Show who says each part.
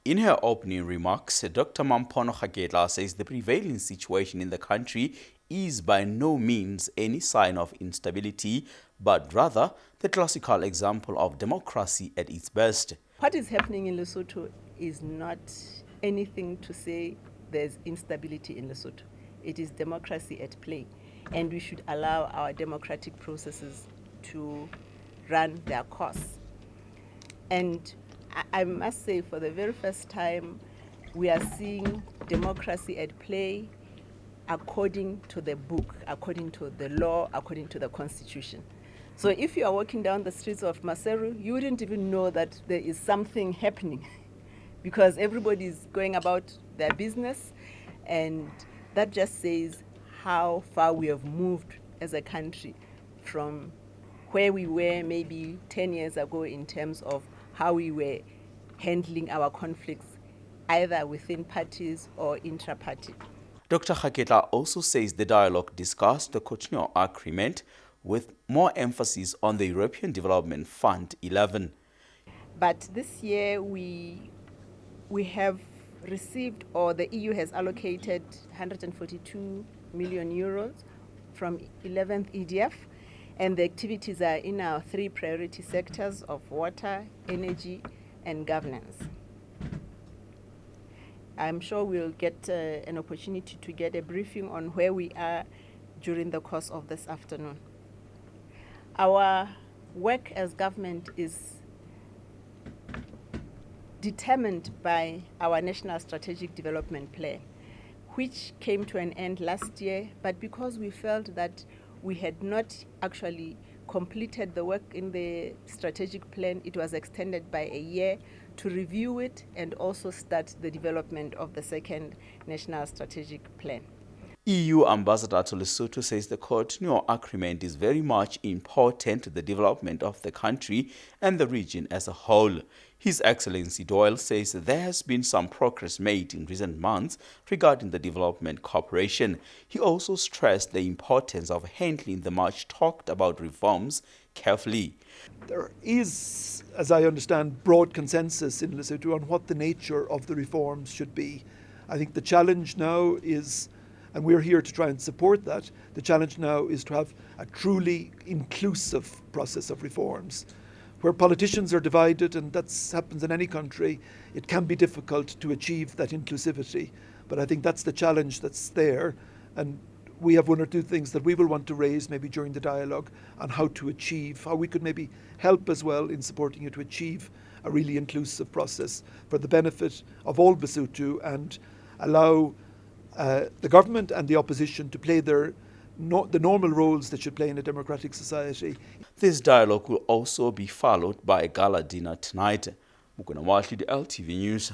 Speaker 1: In her opening remarks, Dr. Mampono Kgaketla says the prevailing situation in the country is by no means any sign of instability, but rather the classical example of democracy at its best.
Speaker 2: What is happening in Lesotho is not anything to say there's instability in Lesotho. It is democracy at play, and we should allow our democratic processes to run their course. And I must say, for the very first time, we are seeing democracy at play according to the book, according to the law, according to the constitution. So if you are walking down the streets of Maseru, you wouldn't even know that there is something happening because everybody is going about their business, and that just says how far we have moved as a country from where we were maybe 10 years ago in terms of how we were handling our conflicts, either within parties or intra-party.
Speaker 1: Dr. Kgaketla also says the dialogue discussed the Cotonou Agreement with more emphasis on the European Development Fund 11.
Speaker 2: But this year we have received, or the EU has allocated 142 million euros from 11th EDF, and the activities are in our 3 priority sectors of water, energy, and governance. I'm sure we'll get an opportunity to get a briefing on where we are during the course of this afternoon. Our work as government is determined by our National Strategic Development Plan, which came to an end last year, but because we felt that we had not actually completed the work in the strategic plan, it was extended by a year to review it and also start the development of the second National Strategic Plan.
Speaker 1: EU Ambassador to Lesotho says the Cotonou Agreement is very much important to the development of the country and the region as a whole. His Excellency Doyle says there has been some progress made in recent months regarding the development cooperation. He also stressed the importance of handling the much talked about reforms carefully.
Speaker 3: There is, as I understand, broad consensus in Lesotho on what the nature of the reforms should be. I think the challenge now is, and we're here to try and support that, the challenge now is to have a truly inclusive process of reforms. Where politicians are divided, and that happens in any country, it can be difficult to achieve that inclusivity. But I think that's the challenge that's there, and we have 1 or 2 things that we will want to raise maybe during the dialogue on how to achieve, how we could maybe help as well in supporting you to achieve a really inclusive process for the benefit of all Basotho, and allow the government and the opposition to play the normal roles they should play in a democratic society.
Speaker 1: This dialogue will also be followed by a gala dinner tonight. Mukuna Watli, the LTV News.